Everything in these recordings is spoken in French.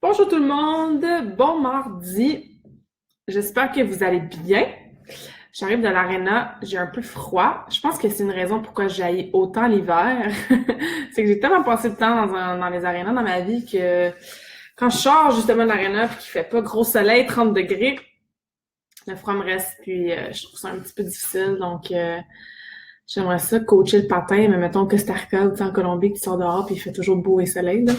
Bonjour tout le monde, bon mardi. J'espère que vous allez bien. J'arrive de l'aréna, j'ai un peu froid. Je pense que c'est une raison pourquoi j'haïs autant l'hiver. C'est que j'ai tellement passé de temps dans les arénas dans ma vie que quand je sors justement de l'aréna puis qu'il fait pas gros soleil, 30 degrés, le froid me reste puis je trouve ça un petit peu difficile. Donc j'aimerais ça coacher le patin, mais mettons Costa Rica ou en Colombie qui sort dehors puis il fait toujours beau et soleil là.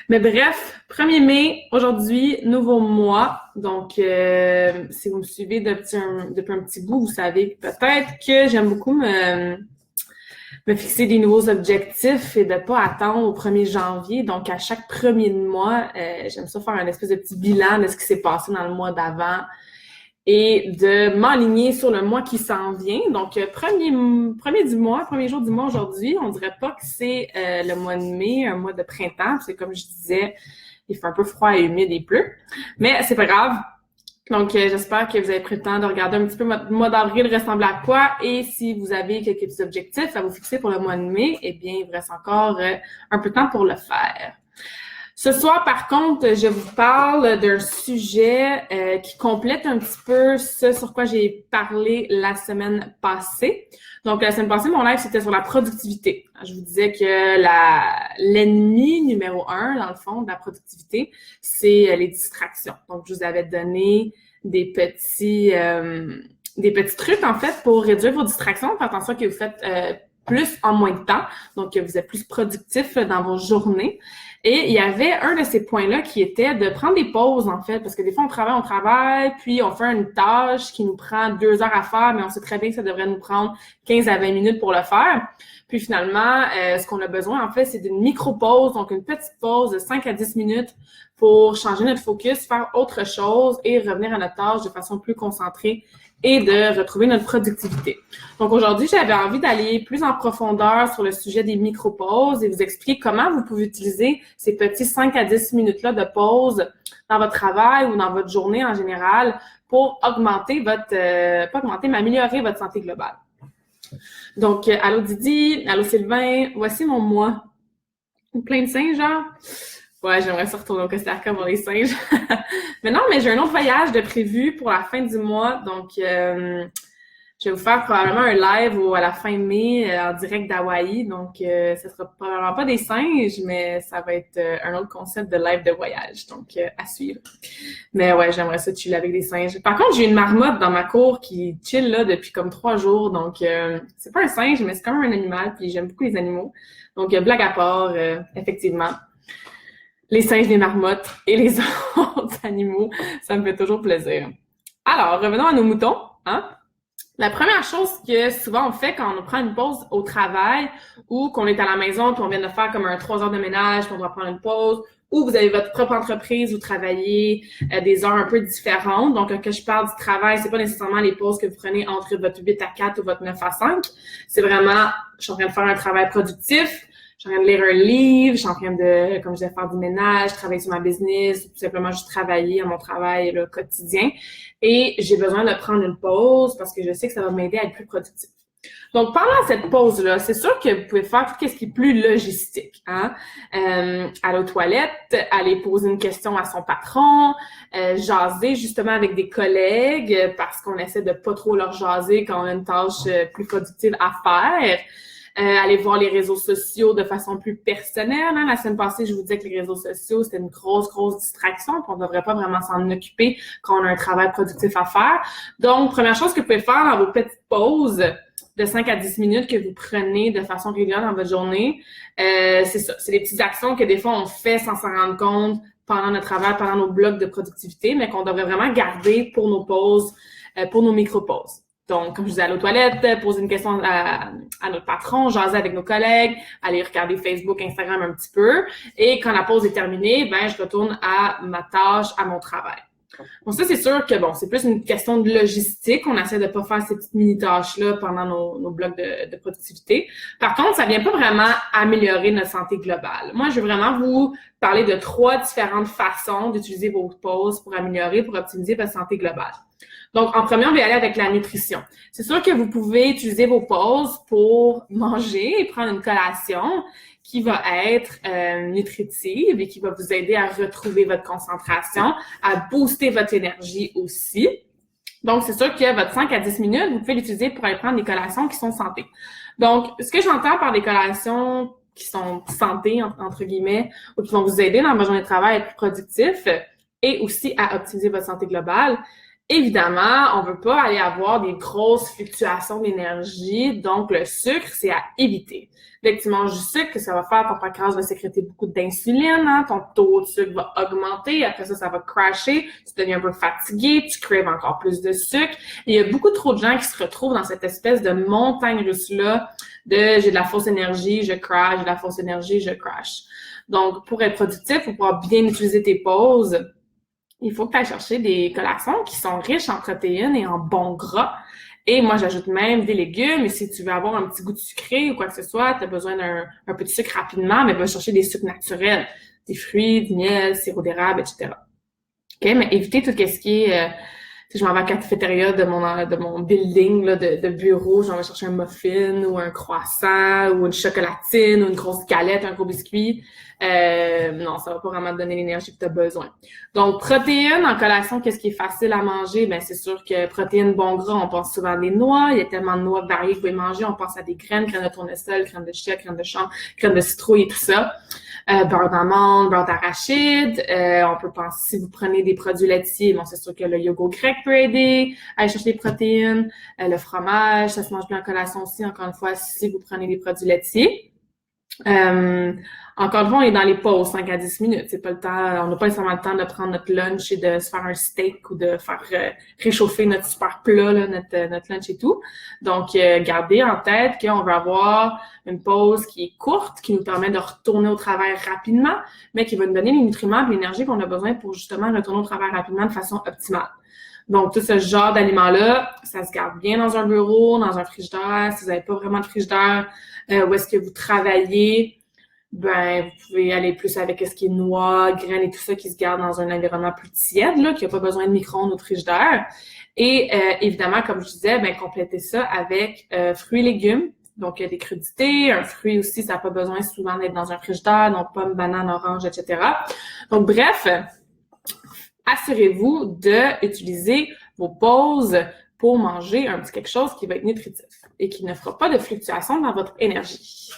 Mais bref, 1er mai, aujourd'hui, nouveau mois. Donc, si vous me suivez depuis un petit bout, vous savez peut-être que j'aime beaucoup me fixer des nouveaux objectifs et de pas attendre au 1er janvier. Donc, à chaque premier de mois, j'aime ça faire un espèce de petit bilan de ce qui s'est passé dans le mois d'avant et de m'aligner sur le mois qui s'en vient. Donc, premier du mois, premier jour du mois aujourd'hui, on dirait pas que c'est le mois de mai, un mois de printemps. C'est comme je disais, il fait un peu froid et humide et pleut. Mais c'est pas grave. Donc, j'espère que vous avez pris le temps de regarder un petit peu votre mois d'avril ressemble à quoi. Et si vous avez quelques petits objectifs à vous fixer pour le mois de mai, eh bien, il vous reste encore un peu de temps pour le faire. Ce soir, par contre, je vous parle d'un sujet qui complète un petit peu ce sur quoi j'ai parlé la semaine passée. Donc, la semaine passée, mon live, c'était sur la productivité. Je vous disais que l'ennemi numéro 1, dans le fond, de la productivité, c'est les distractions. Donc, je vous avais donné des petits trucs, en fait, pour réduire vos distractions. Faites attention que vous faites plus en moins de temps, donc que vous êtes plus productif dans vos journées. Et il y avait un de ces points-là qui était de prendre des pauses, en fait, parce que des fois, on travaille, puis on fait une tâche qui nous prend 2 heures à faire, mais on sait très bien que ça devrait nous prendre 15 à 20 minutes pour le faire. Puis finalement, ce qu'on a besoin, en fait, c'est d'une micro-pause, donc une petite pause de 5 à 10 minutes pour changer notre focus, faire autre chose et revenir à notre tâche de façon plus concentrée et de retrouver notre productivité. Donc aujourd'hui, j'avais envie d'aller plus en profondeur sur le sujet des micro-pauses et vous expliquer comment vous pouvez utiliser ces petits 5 à 10 minutes-là de pause dans votre travail ou dans votre journée en général pour augmenter pas augmenter, mais améliorer votre santé globale. Donc, allô Didi, allô Sylvain, voici mon mois. Plein de singes, genre. Ouais, j'aimerais ça retourner au Costa Rica pour les singes. Mais j'ai un autre voyage de prévu pour la fin du mois. Donc, je vais vous faire probablement un live à la fin mai en direct d'Hawaï. Donc, ça sera probablement pas des singes, mais ça va être un autre concept de live de voyage. Donc, à suivre. Mais ouais, j'aimerais ça chiller avec des singes. Par contre, j'ai une marmotte dans ma cour qui chill là depuis comme 3 jours. Donc, c'est pas un singe, mais c'est quand même un animal. Puis j'aime beaucoup les animaux. Donc, blague à part, effectivement. Les singes, les marmottes et les autres animaux, ça me fait toujours plaisir. Alors, revenons à nos moutons, hein? La première chose que souvent on fait quand on prend une pause au travail ou qu'on est à la maison puis on vient de faire comme 3 heures de ménage puis on doit prendre une pause, ou vous avez votre propre entreprise, vous travaillez des heures un peu différentes. Donc, quand je parle du travail, c'est pas nécessairement les pauses que vous prenez entre votre 8 à 4 ou votre 9 à 5. C'est vraiment, je suis en train de faire un travail productif, je suis en train de lire un livre, je suis en train de, comme je disais, faire du ménage, travailler sur ma business, tout simplement juste travailler à mon travail là, quotidien. Et j'ai besoin de prendre une pause parce que je sais que ça va m'aider à être plus productif. Donc, pendant cette pause-là, c'est sûr que vous pouvez faire tout ce qui est plus logistique, hein? Aller aux toilettes, aller poser une question à son patron, jaser justement avec des collègues parce qu'on essaie de pas trop leur jaser quand on a une tâche plus productive à faire. Aller voir les réseaux sociaux de façon plus personnelle. Hein? La semaine passée, je vous disais que les réseaux sociaux, c'était une grosse distraction, puis on ne devrait pas vraiment s'en occuper quand on a un travail productif à faire. Donc, première chose que vous pouvez faire dans vos petites pauses de 5 à 10 minutes que vous prenez de façon régulière dans votre journée, c'est ça. C'est des petites actions que des fois, on fait sans s'en rendre compte pendant notre travail, pendant nos blocs de productivité, mais qu'on devrait vraiment garder pour nos pauses, pour nos micro-pauses. Donc, comme je disais, aller aux toilettes, poser une question à notre patron, jaser avec nos collègues, aller regarder Facebook, Instagram un petit peu. Et quand la pause est terminée, je retourne à ma tâche, à mon travail. Donc ça, c'est sûr que c'est plus une question de logistique. On essaie de pas faire ces petites mini-tâches-là pendant nos blocs de productivité. Par contre, ça vient pas vraiment améliorer notre santé globale. Moi, je veux vraiment vous parler de 3 différentes façons d'utiliser vos pauses pour améliorer, pour optimiser votre santé globale. Donc, en premier, on va aller avec la nutrition. C'est sûr que vous pouvez utiliser vos pauses pour manger et prendre une collation qui va être nutritive et qui va vous aider à retrouver votre concentration, à booster votre énergie aussi. Donc, c'est sûr que votre 5 à 10 minutes, vous pouvez l'utiliser pour aller prendre des collations qui sont santé. Donc, ce que j'entends par des collations qui sont santé, entre guillemets, ou qui vont vous aider dans votre journée de travail à être plus productif et aussi à optimiser votre santé globale. Évidemment, on veut pas aller avoir des grosses fluctuations d'énergie, donc le sucre, c'est à éviter. Dès que tu manges du sucre, ça va faire ton pancréas va sécréter beaucoup d'insuline, hein, ton taux de sucre va augmenter, après ça va crasher, tu deviens un peu fatigué, tu crèves encore plus de sucre. Et il y a beaucoup trop de gens qui se retrouvent dans cette espèce de montagne russe-là de j'ai de la fausse énergie, je crash, j'ai de la fausse énergie, je crash. Donc, pour être productif, pour pouvoir bien utiliser tes pauses, il faut que tu ailles chercher des collations qui sont riches en protéines et en bons gras. Et moi, j'ajoute même des légumes. Et si tu veux avoir un petit goût de sucré ou quoi que ce soit, tu as besoin d'un peu de sucre rapidement, mais va chercher des sucres naturels, des fruits, du miel, sirop d'érable, etc. OK? Mais évitez tout ce qui est... si je m'en vais à la cafétéria de mon building là, de bureau, j'en vais chercher un muffin ou un croissant ou une chocolatine ou une grosse galette, un gros biscuit. Non, ça va pas vraiment te donner l'énergie que tu as besoin. Donc, protéines en collation, qu'est-ce qui est facile à manger? Ben, c'est sûr que protéines bon gras, on pense souvent à des noix. Il y a tellement de noix variées que vous pouvez manger. On pense à des graines de tournesol, graines de chia, graines de chanvre, graines de citrouille et tout ça. Beurre d'amande, beurre d'arachide. On peut penser, si vous prenez des produits laitiers, bon, c'est sûr que le yogourt grec peut aider à aller chercher des protéines. Le fromage, ça se mange bien en collation aussi, encore une fois, si vous prenez des produits laitiers. Encore une fois, on est dans les pauses, 5 à 10 minutes. C'est pas le temps, on n'a pas nécessairement le temps de prendre notre lunch et de se faire un steak ou de faire réchauffer notre super plat, là, notre lunch et tout. Donc, gardez en tête qu'on veut avoir une pause qui est courte, qui nous permet de retourner au travail rapidement, mais qui va nous donner les nutriments et l'énergie qu'on a besoin pour justement retourner au travail rapidement de façon optimale. Donc, tout ce genre d'aliments-là, ça se garde bien dans un bureau, dans un frigidaire. Si vous n'avez pas vraiment de frigidaire, où est-ce que vous travaillez, ben, vous pouvez aller plus avec ce qui est noix, graines et tout ça qui se garde dans un environnement plus tiède, là, qui n'a pas besoin de micro-ondes ou de frigidaire. Et évidemment, comme je disais, ben, complétez ça avec fruits et légumes. Donc, des crudités, un fruit aussi, ça n'a pas besoin souvent d'être dans un frigidaire, donc pommes, bananes, oranges, etc. Donc, bref, assurez-vous d'utiliser vos pauses pour manger un petit quelque chose qui va être nutritif et qui ne fera pas de fluctuations dans votre énergie.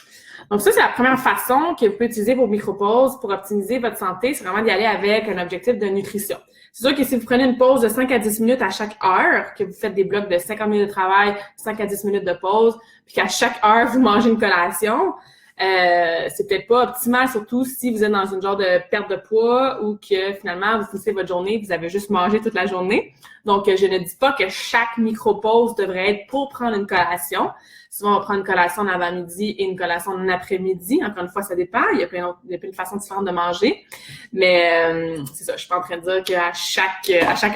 Donc ça, c'est la première façon que vous pouvez utiliser vos micro-pauses pour optimiser votre santé, c'est vraiment d'y aller avec un objectif de nutrition. C'est sûr que si vous prenez une pause de 5 à 10 minutes à chaque heure, que vous faites des blocs de 50 minutes de travail, 5 à 10 minutes de pause, puis qu'à chaque heure, vous mangez une collation, c'est peut-être pas optimal, surtout si vous êtes dans une genre de perte de poids ou que finalement, vous finissez votre journée, vous avez juste mangé toute la journée. Donc, je ne dis pas que chaque micro-pause devrait être pour prendre une collation. Souvent, on va prendre une collation en avant-midi et une collation en après-midi. Encore une fois, ça dépend. Il y a plein de façons différentes de manger. Mais c'est ça, je suis pas en train de dire qu'à chaque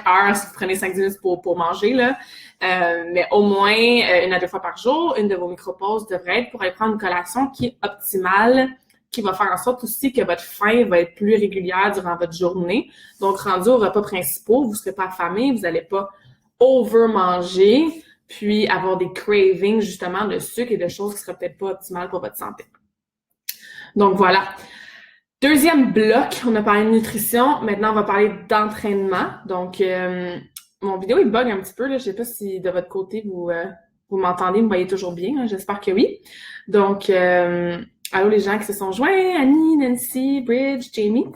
heure, si vous prenez 5 minutes pour manger, là, mais au moins une à deux fois par jour, une de vos micro-pauses devrait être pour aller prendre une collation qui est optimale, qui va faire en sorte aussi que votre faim va être plus régulière durant votre journée. Donc, rendu aux repas principaux, vous ne serez pas affamé, vous n'allez pas over-manger, puis avoir des cravings justement de sucre et de choses qui ne seraient peut-être pas optimales pour votre santé. Donc, voilà. Deuxième bloc, on a parlé de nutrition. Maintenant, on va parler d'entraînement. Donc, mon vidéo, il bug un petit peu. Là. Je ne sais pas si de votre côté, vous m'entendez, vous me voyez toujours bien. Hein? J'espère que oui. Donc, allô les gens qui se sont joints, Annie, Nancy, Bridge, Jamie.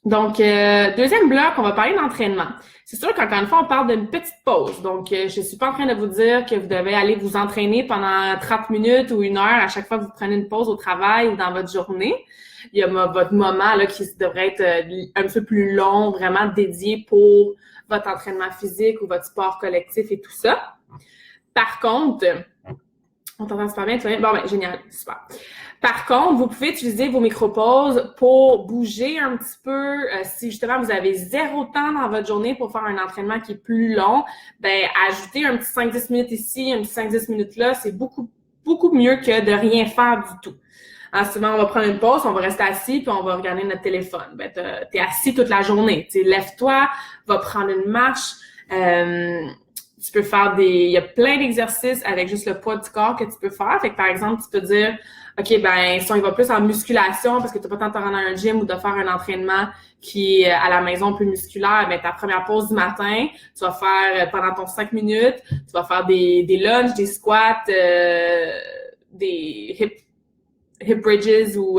Donc, deuxième bloc, on va parler d'entraînement. C'est sûr qu'encore une fois, on parle d'une petite pause. Donc, je suis pas en train de vous dire que vous devez aller vous entraîner pendant 30 minutes ou une heure à chaque fois que vous prenez une pause au travail ou dans votre journée. Il y a votre moment là qui devrait être un peu plus long, vraiment dédié pour votre entraînement physique ou votre sport collectif et tout ça. Par contre, on t'entend super bien, toi? Bon, ben, génial, super. Par contre, vous pouvez utiliser vos micro-pauses pour bouger un petit peu. Si justement vous avez zéro temps dans votre journée pour faire un entraînement qui est plus long, ben ajouter un petit 5-10 minutes ici, un petit 5-10 minutes là, c'est beaucoup, beaucoup mieux que de rien faire du tout. En ce moment, on va prendre une pause, on va rester assis, puis on va regarder notre téléphone. Ben, t'es assis toute la journée. Lève-toi, va prendre une marche, Tu peux faire il y a plein d'exercices avec juste le poids du corps que tu peux faire. Fait que, par exemple, tu peux dire, OK, ben, si on y va plus en musculation parce que tu n'as pas le temps de te rendre à un gym ou de faire un entraînement qui est à la maison plus musculaire, ben, ta première pause du matin, tu vas faire pendant ton 5 minutes, tu vas faire des lunges, des squats, des hip bridges ou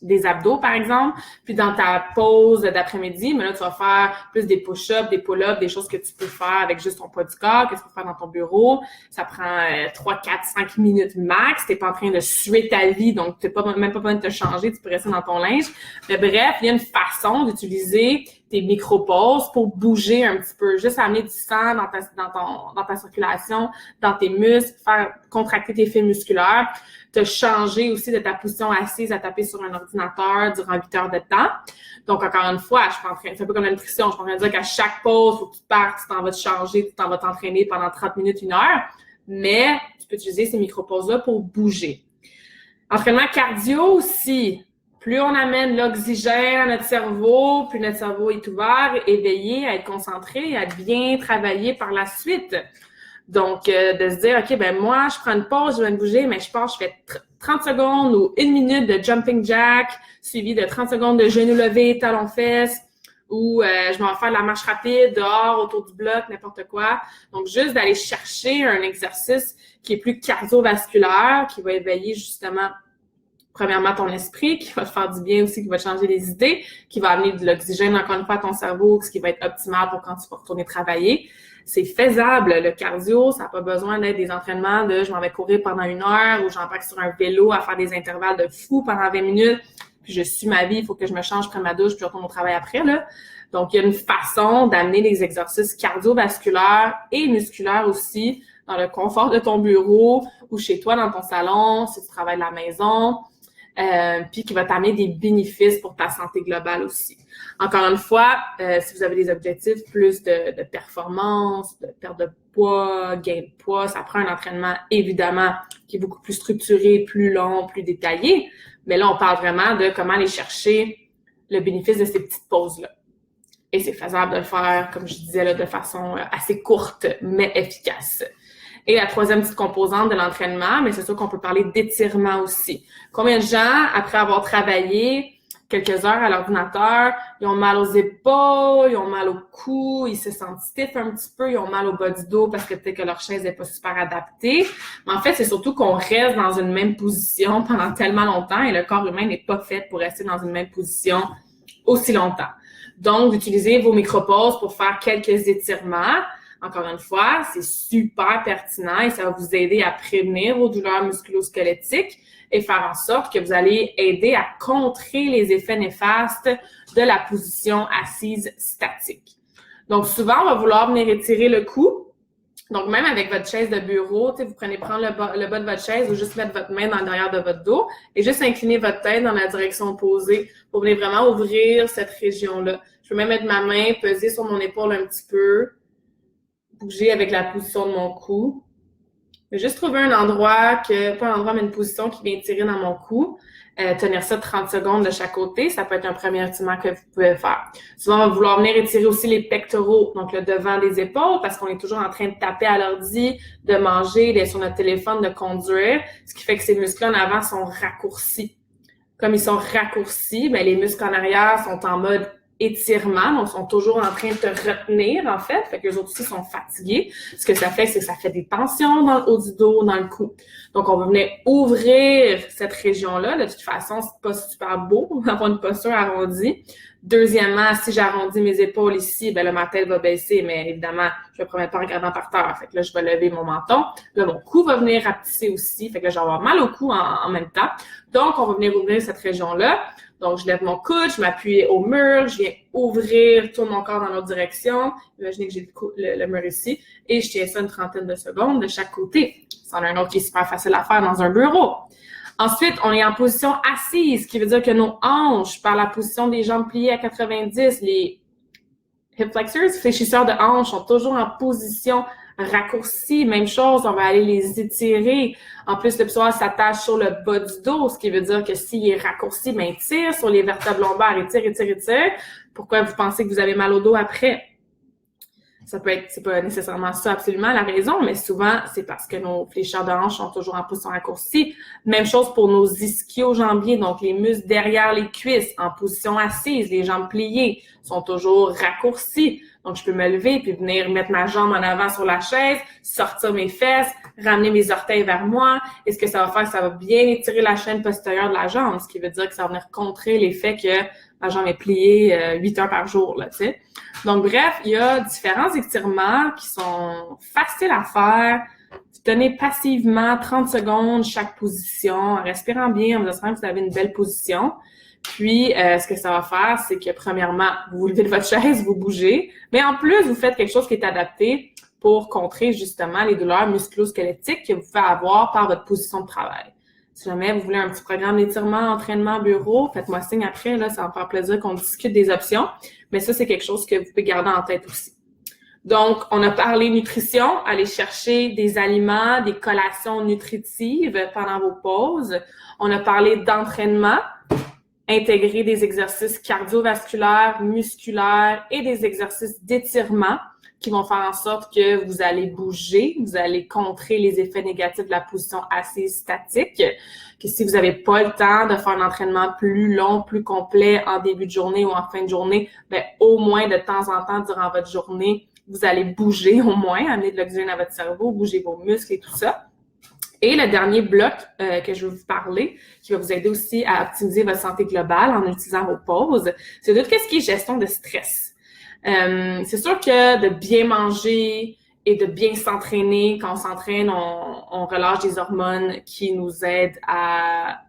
des abdos, par exemple. Puis dans ta pause d'après-midi, mais là, tu vas faire plus des push-ups, des pull-ups, des choses que tu peux faire avec juste ton poids du corps, qu'est-ce que tu peux faire dans ton bureau. Ça prend 3, 4, 5 minutes max. T'es pas en train de suer ta vie, donc t'es même pas besoin de te changer, tu peux rester dans ton linge. Mais bref, il y a une façon d'utiliser tes micro-pauses pour bouger un petit peu, juste amener du sang dans ta circulation, dans tes muscles, faire contracter tes fibres musculaires, te changer aussi de ta position assise à taper sur un ordinateur durant 8 heures de temps. Donc, encore une fois, c'est un peu comme la nutrition, je suis en train de dire qu'à chaque pause, il faut que tu partes, tu t'en vas te changer, tu t'en vas t'entraîner pendant 30 minutes, 1 heure, mais tu peux utiliser ces micro-pauses-là pour bouger. Entraînement cardio aussi. Plus on amène l'oxygène à notre cerveau, plus notre cerveau est ouvert, éveillé, à être concentré, à bien travailler par la suite. Donc, de se dire, OK, ben moi, je prends une pause, je vais me bouger, mais je fais 30 secondes ou 1 minute de jumping jack, suivi de 30 secondes de genoux levés, talons fesses, ou je vais faire de la marche rapide dehors, autour du bloc, n'importe quoi. Donc, juste d'aller chercher un exercice qui est plus cardiovasculaire, qui va éveiller justement premièrement ton esprit, qui va te faire du bien aussi, qui va changer les idées, qui va amener de l'oxygène encore une fois à ton cerveau, ce qui va être optimal pour quand tu vas retourner travailler. C'est faisable. Le cardio, ça n'a pas besoin d'être des entraînements de je m'en vais courir pendant 1 heure ou j'embarque sur un vélo à faire des intervalles de fou pendant 20 minutes, puis je suis ma vie, il faut que je me change, je prenne ma douche, puis je retourne au travail après, là. Donc, il y a une façon d'amener des exercices cardiovasculaires et musculaires aussi dans le confort de ton bureau ou chez toi dans ton salon, si tu travailles de la maison, puis qui va t'amener des bénéfices pour ta santé globale aussi. Encore une fois, si vous avez des objectifs plus de performance, de perte de poids, gain de poids, ça prend un entraînement évidemment qui est beaucoup plus structuré, plus long, plus détaillé. Mais là, on parle vraiment de comment aller chercher le bénéfice de ces petites pauses-là. Et c'est faisable de le faire, comme je disais, là, de façon assez courte, mais efficace. Et la troisième petite composante de l'entraînement, mais c'est sûr qu'on peut parler d'étirement aussi. Combien de gens, après avoir travaillé quelques heures à l'ordinateur, ils ont mal aux épaules, ils ont mal au cou, ils se sentent stiff un petit peu, ils ont mal au bas du dos parce que peut-être que leur chaise n'est pas super adaptée. Mais en fait, c'est surtout qu'on reste dans une même position pendant tellement longtemps et le corps humain n'est pas fait pour rester dans une même position aussi longtemps. Donc, d'utiliser vos micro-pauses pour faire quelques étirements. Encore une fois, c'est super pertinent et ça va vous aider à prévenir vos douleurs musculo-squelettiques et faire en sorte que vous allez aider à contrer les effets néfastes de la position assise statique. Donc, souvent, on va vouloir venir étirer le cou. Donc, même avec votre chaise de bureau, vous prenez prendre le bas de votre chaise ou juste mettre votre main dans le derrière de votre dos et juste incliner votre tête dans la direction opposée pour venir vraiment ouvrir cette région-là. Je peux même mettre ma main, peser sur mon épaule un petit peu, bouger avec la position de mon cou. Je vais juste trouver un endroit, pas un endroit, mais une position qui vient tirer dans mon cou. Tenir ça 30 secondes de chaque côté, ça peut être un premier étirement que vous pouvez faire. Souvent, on va vouloir venir étirer aussi les pectoraux, donc le devant des épaules, parce qu'on est toujours en train de taper à l'ordi, de manger, d'être sur notre téléphone, de conduire, ce qui fait que ces muscles en avant sont raccourcis. Comme ils sont raccourcis, ben les muscles en arrière sont en mode étirement, donc sont toujours en train de te retenir, en fait. Fait que les autres aussi sont fatigués. Ce que ça fait, c'est que ça fait des tensions dans le haut du dos, dans le cou. Donc, on va venir ouvrir cette région-là. De toute façon, c'est pas super beau d'avoir une posture arrondie. Deuxièmement, si j'arrondis mes épaules ici, ben là, ma tête va baisser, mais évidemment, je vais me promettre pas en regardant par terre. Fait que là, je vais lever mon menton. Là, mon cou va venir rapetisser aussi. Fait que là, je vais avoir mal au cou en même temps. Donc, on va venir ouvrir cette région-là. Donc, je lève mon coude, je m'appuie au mur, je viens ouvrir tout mon corps dans l'autre direction. Imaginez que j'ai le mur ici. Et je tiens ça une trentaine de secondes de chaque côté. C'en a un autre qui est super facile à faire dans un bureau. Ensuite, on est en position assise, ce qui veut dire que nos hanches, par la position des jambes pliées à 90, les hip flexors, fléchisseurs de hanches, sont toujours en position raccourcie. Même chose, on va aller les étirer. En plus, le psoas s'attache sur le bas du dos, ce qui veut dire que s'il est raccourci, ben, tire sur les vertèbres lombaires, étire. Pourquoi vous pensez que vous avez mal au dos après? c'est pas nécessairement ça absolument la raison, mais souvent, c'est parce que nos fléchisseurs de hanches sont toujours en position raccourcie. Même chose pour nos ischio-jambiers, donc les muscles derrière les cuisses, en position assise, les jambes pliées, sont toujours raccourcis. Donc, je peux me lever puis venir mettre ma jambe en avant sur la chaise, sortir mes fesses, ramener mes orteils vers moi. Et ce que ça va faire, ça va bien étirer la chaîne postérieure de la jambe, ce qui veut dire que ça va venir contrer l'effet que ma jambe est pliée 8 heures par jour, là, tu sais. Donc, bref, il y a différents étirements qui sont faciles à faire. Vous tenez passivement 30 secondes chaque position, en respirant bien, en vous assurant que vous avez une belle position. Puis, ce que ça va faire, c'est que premièrement, vous vous levez de votre chaise, vous bougez, mais en plus, vous faites quelque chose qui est adapté pour contrer justement les douleurs musculo-squelettiques que vous pouvez avoir par votre position de travail. Si jamais vous voulez un petit programme d'étirement, entraînement, bureau, faites-moi signe après, là, ça va me faire plaisir qu'on discute des options, mais ça, c'est quelque chose que vous pouvez garder en tête aussi. Donc, on a parlé nutrition, aller chercher des aliments, des collations nutritives pendant vos pauses. On a parlé d'entraînement, intégrer des exercices cardiovasculaires, musculaires et des exercices d'étirement qui vont faire en sorte que vous allez bouger, vous allez contrer les effets négatifs de la position assise statique, que si vous n'avez pas le temps de faire un entraînement plus long, plus complet en début de journée ou en fin de journée, ben au moins de temps en temps durant votre journée, vous allez bouger au moins, amener de l'oxygène à votre cerveau, bouger vos muscles et tout ça. Et le dernier bloc que je vais vous parler, qui va vous aider aussi à optimiser votre santé globale en utilisant vos pauses, c'est tout ce qui est gestion de stress. C'est sûr que de bien manger et de bien s'entraîner, quand on s'entraîne, on relâche des hormones qui nous aident à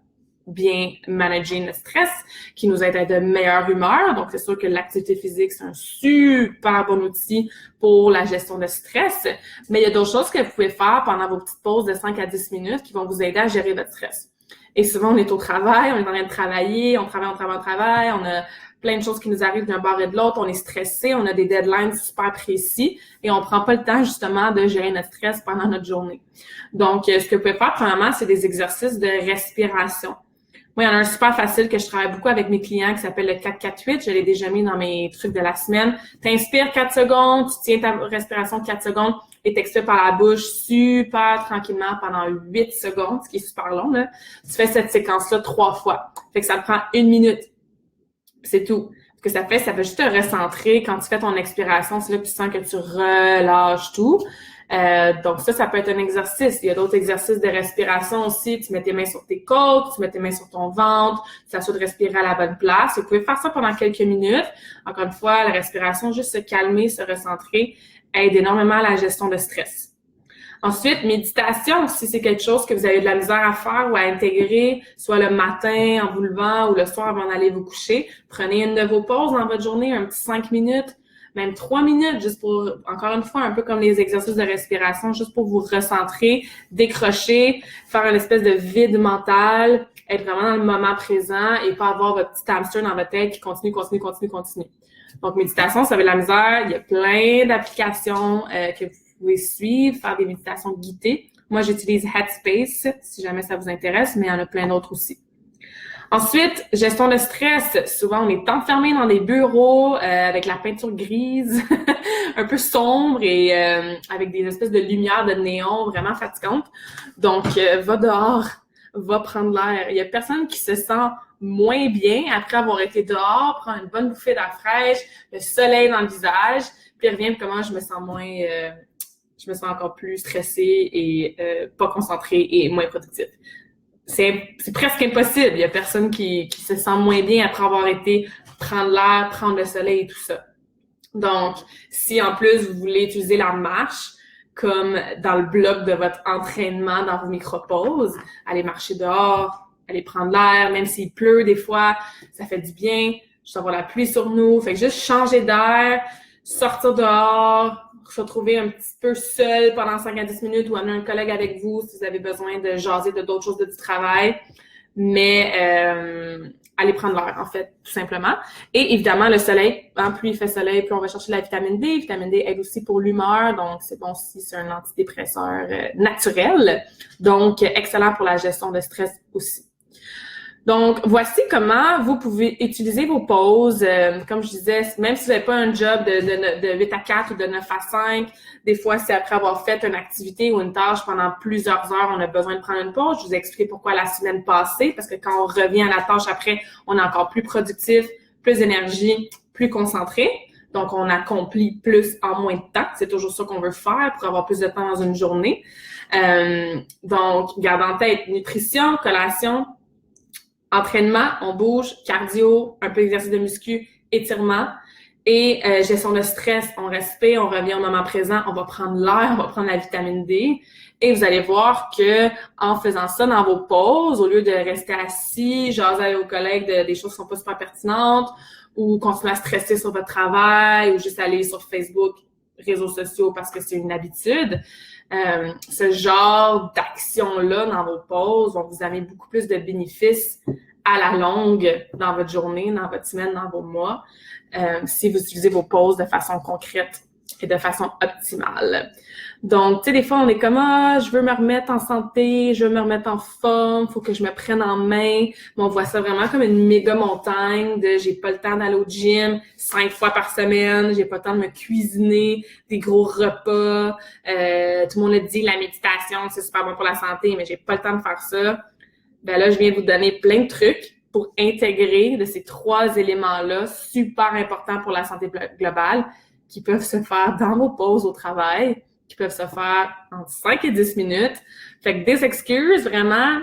bien manager notre stress, qui nous aide à être de meilleure humeur. Donc, c'est sûr que l'activité physique, c'est un super bon outil pour la gestion de stress. Mais il y a d'autres choses que vous pouvez faire pendant vos petites pauses de 5 à 10 minutes qui vont vous aider à gérer votre stress. Et souvent, on est au travail, on est en train de travailler, on travaille, on a plein de choses qui nous arrivent d'un bord et de l'autre, on est stressé, on a des deadlines super précis et on prend pas le temps justement de gérer notre stress pendant notre journée. Donc, ce que vous pouvez faire, premièrement, c'est des exercices de respiration. Moi, il y en a un super facile que je travaille beaucoup avec mes clients qui s'appelle le 4-4-8. Je l'ai déjà mis dans mes trucs de la semaine. T'inspires 4 secondes, tu tiens ta respiration 4 secondes et t'expires par la bouche super tranquillement pendant 8 secondes, ce qui est super long, là. Tu fais cette séquence-là 3 fois. Fait que ça te prend 1 minute. C'est tout. Ce que ça fait juste te recentrer. Quand tu fais ton expiration, c'est là que tu sens que tu relâches tout. Donc ça peut être un exercice. Il y a d'autres exercices de respiration aussi. Tu mets tes mains sur tes côtes, tu mets tes mains sur ton ventre, tu t'assures de respirer à la bonne place. Vous pouvez faire ça pendant quelques minutes. Encore une fois, la respiration, juste se calmer, se recentrer, aide énormément à la gestion de stress. Ensuite, méditation, si c'est quelque chose que vous avez de la misère à faire ou à intégrer, soit le matin en vous levant ou le soir avant d'aller vous coucher, prenez une de vos pauses dans votre journée, un petit 5 minutes, même 3 minutes, juste pour, encore une fois, un peu comme les exercices de respiration, juste pour vous recentrer, décrocher, faire une espèce de vide mental, être vraiment dans le moment présent et pas avoir votre petit hamster dans votre tête qui continue. Donc, méditation, ça avait de la misère. Il y a plein d'applications que vous pouvez suivre, faire des méditations guidées. Moi, j'utilise Headspace, si jamais ça vous intéresse, mais il y en a plein d'autres aussi. Ensuite, gestion de stress. Souvent, on est enfermé dans des bureaux avec la peinture grise, un peu sombre et avec des espèces de lumière de néon vraiment fatigantes. Donc, va dehors, va prendre l'air. Il y a personne qui se sent moins bien après avoir été dehors, prend une bonne bouffée d'air fraîche, le soleil dans le visage, puis revient comment je me sens moins... je me sens encore plus stressée et pas concentrée et moins productive. C'est presque impossible. Il y a personne qui se sent moins bien après avoir été prendre l'air, prendre le soleil et tout ça. Donc, si en plus vous voulez utiliser la marche comme dans le bloc de votre entraînement dans vos micro-pauses, allez marcher dehors, allez prendre l'air, même s'il pleut des fois, ça fait du bien. Juste avoir la pluie sur nous. Fait que juste changer d'air, sortir dehors, se retrouver un petit peu seul pendant 5 à 10 minutes ou amener un collègue avec vous si vous avez besoin de jaser de d'autres choses du travail. Mais aller prendre l'air, en fait, tout simplement. Et évidemment, le soleil, plus il fait soleil, plus on va chercher la vitamine D. La vitamine D aide aussi pour l'humeur, donc c'est bon si c'est un antidépresseur naturel. Donc, excellent pour la gestion de stress aussi. Donc, voici comment vous pouvez utiliser vos pauses. Comme je disais, même si vous n'avez pas un job de 8 à 4 ou de 9 à 5, des fois, c'est après avoir fait une activité ou une tâche pendant plusieurs heures, on a besoin de prendre une pause. Je vous ai expliqué pourquoi la semaine passée, parce que quand on revient à la tâche après, on est encore plus productif, plus d'énergie, plus concentré. Donc, on accomplit plus en moins de temps. C'est toujours ça qu'on veut faire pour avoir plus de temps dans une journée. Donc, garde en tête nutrition, collation, entraînement, on bouge, cardio, un peu d'exercice de muscu, étirement et gestion de stress. On respire, on revient au moment présent, on va prendre l'air, on va prendre la vitamine D et vous allez voir que en faisant ça dans vos pauses, au lieu de rester assis, jaser avec vos collègues des choses qui sont pas super pertinentes ou continuer à stresser sur votre travail ou juste aller sur Facebook, réseaux sociaux parce que c'est une habitude, ce genre d'action-là dans vos pauses vont vous amener beaucoup plus de bénéfices à la longue dans votre journée, dans votre semaine, dans vos mois, si vous utilisez vos pauses de façon concrète et de façon optimale. Donc, tu sais, des fois, on est comme « Ah, je veux me remettre en santé, je veux me remettre en forme, faut que je me prenne en main. » Mais on voit ça vraiment comme une méga montagne de « J'ai pas le temps d'aller au gym 5 fois par semaine, j'ai pas le temps de me cuisiner des gros repas. Tout le monde a dit la méditation, c'est super bon pour la santé, mais j'ai pas le temps de faire ça. » Ben là, je viens vous donner plein de trucs pour intégrer de ces 3 éléments-là super importants pour la santé globale qui peuvent se faire dans vos pauses au travail, qui peuvent se faire entre 5 et 10 minutes. Fait que des excuses, vraiment,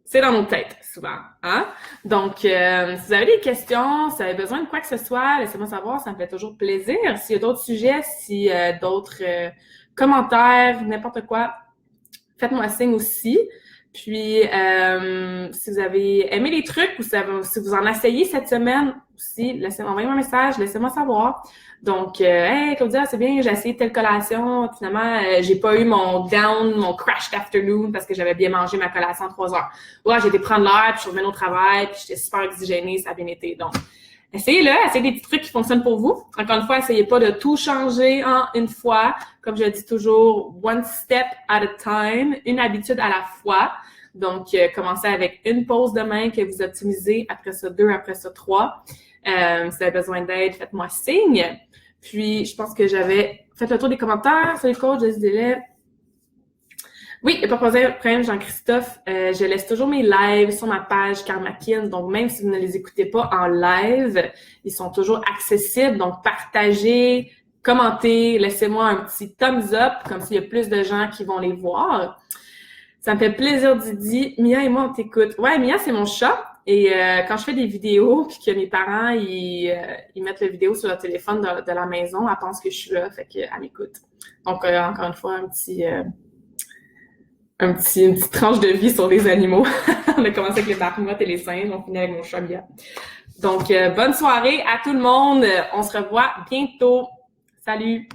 c'est dans nos têtes, souvent. Hein? Donc, si vous avez des questions, si vous avez besoin de quoi que ce soit, laissez-moi savoir, ça me fait toujours plaisir. S'il y a d'autres sujets, si d'autres commentaires, n'importe quoi, faites-moi signe aussi. Puis, si vous avez aimé les trucs ou si vous en essayez cette semaine aussi, envoyez-moi un message, laissez-moi savoir. Donc, hey Claudia, c'est bien, j'ai essayé telle collation. Finalement, j'ai pas eu mon crashed afternoon parce que j'avais bien mangé ma collation en 3 heures. Ouais, j'ai été prendre l'air, puis je suis revenue au travail, puis j'étais super oxygénée, ça a bien été. Donc, essayez-le, essayez des petits trucs qui fonctionnent pour vous. Encore une fois, essayez pas de tout changer en une fois. Comme je dis toujours, one step at a time, une habitude à la fois. Donc, commencez avec une pause de main que vous optimisez, après ça 2, après ça 3. Si vous avez besoin d'aide, faites-moi signe. Puis, je pense que j'avais fait le tour des commentaires sur les coachs de ce délai. Oui, il n'y a pas de problème, Jean-Christophe. Je laisse toujours mes lives sur ma page Karmakin. Donc, même si vous ne les écoutez pas en live, ils sont toujours accessibles. Donc, partagez, commentez, laissez-moi un petit thumbs up, comme s'il y a plus de gens qui vont les voir. Ça me fait plaisir, Didi. Mia et moi, on t'écoute. Ouais, Mia, c'est mon chat. Et quand je fais des vidéos, puis que mes parents, ils mettent la vidéo sur leur téléphone de la maison, elle pense que je suis là, fait qu'elle m'écoute. Donc, encore une fois, une petite tranche de vie sur les animaux. On a commencé avec les marmottes et les singes, on finit avec mon chat Mia. Donc, bonne soirée à tout le monde. On se revoit bientôt. Salut!